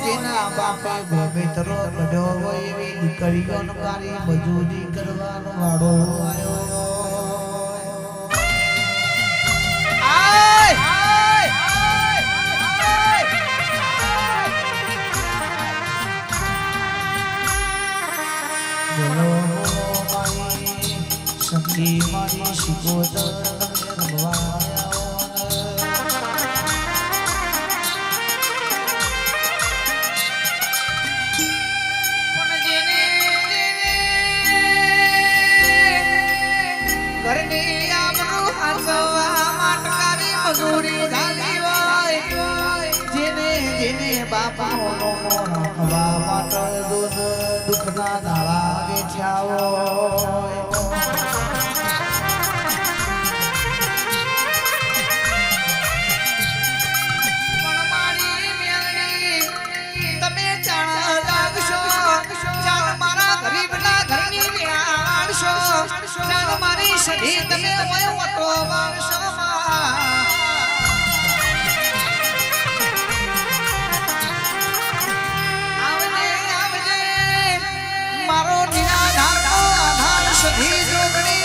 જેના બાપે ગોમિત્રો બધો હોય એવી દીકરીઓનો કારી મજૂરી કરવાનો વાળો આવ્યો. સખી મારી શિકોતર રમવા ઘરની આબરૂ હાચવા માટકારી મજૂરી ધારી હોય જેને જેને બાપાનો રાખવા માટે દુઃખના દાડા વેઠ્યા હોય. મારી સધી તમે વટો વાળશો આવજે આવજે મારો નિરાધાર નો આધાર સધી જોગણી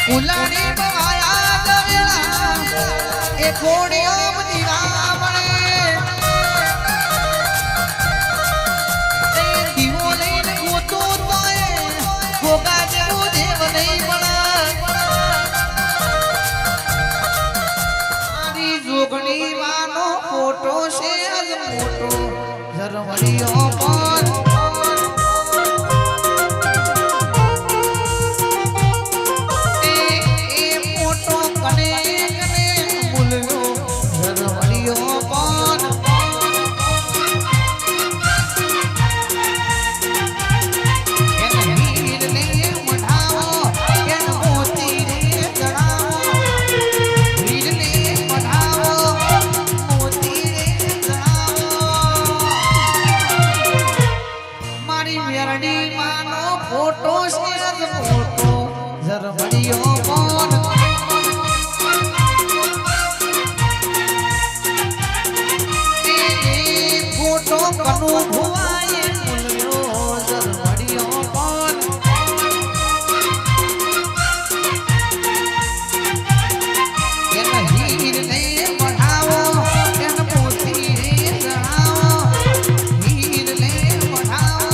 ઉલાડી બવાયા દવેલા એ કોડીઓ બધી રામણે એ દીવો લઈને ગોતો તોય ગોગા જેવો દેવ નહીં મળે મારી જોગણી વાનો ફોટો છે અજ મોટો જરમણીઓ પણ ફોટો છે ફોટો જરમણીઓ પણ ફોટો કનું ભુવાય મુલ્યો જરમણીઓ પણ એના હીર ને बढ़ाવો એના મોતી રે જણાવો હીર ને बढ़ाવો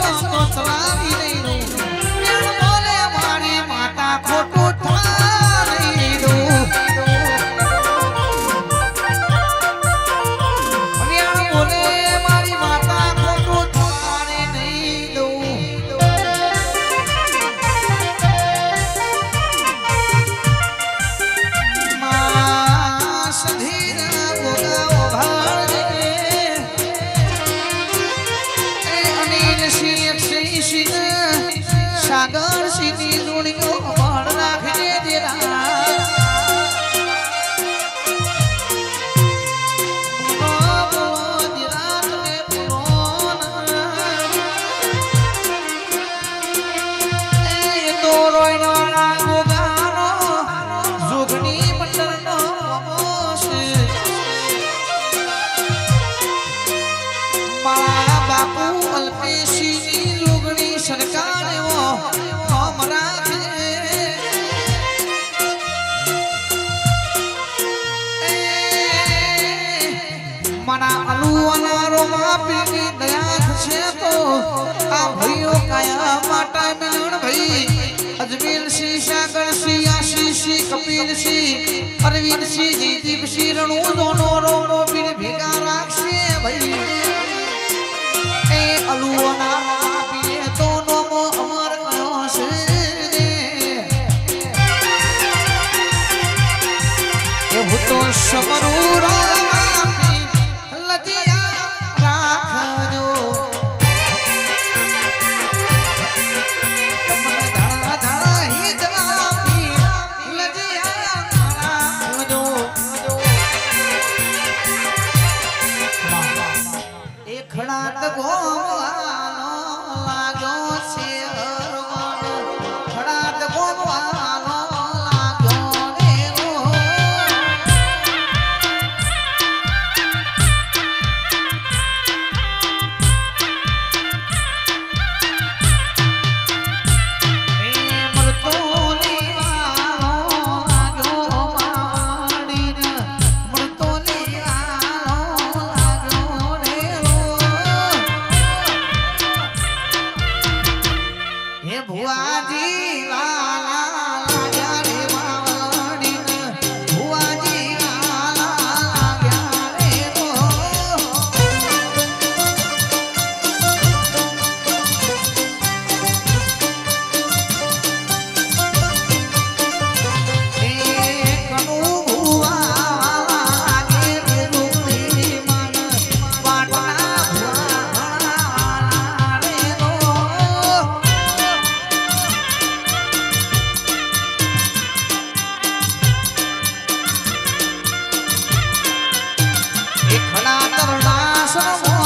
તો ચલાવી નહીં દઉં બોલે મારી માતા ખોટું થવા નહીં દઉં બોલે મારી માતા ખોટું થવા નહીં દઉં સાગર સીની જોડીઓ ભણ રાખજે દેરા બાપુ અલ્પેશી લુગણી સરકારે હમ રાખે મના અલુવાના માપી દયા થશે તો આ ભાઈઓ કયા માટા મિલણ ભાઈ અજમેર સિંહ સાગર સિંહ આશીષ સિંહ કપિલ સિંહ અરવિંદ સિંહ જયદીપ સિંહ રણુ દોનો રોનો પીર ભેગા રાખશે ભાઈ અલુવાના માપીએ તો નોમો અમર કયો છે એ હું તો સમરૂ રાપી લજિયા રાખજો તમને ધડા ધડા હી જવાપી લજિયા રાખજો એ ખડાત ગોવાનો લાગ્યો છે હરવાનો ખડાત ગોવાનો લાગ્યો રે ખડા તરણા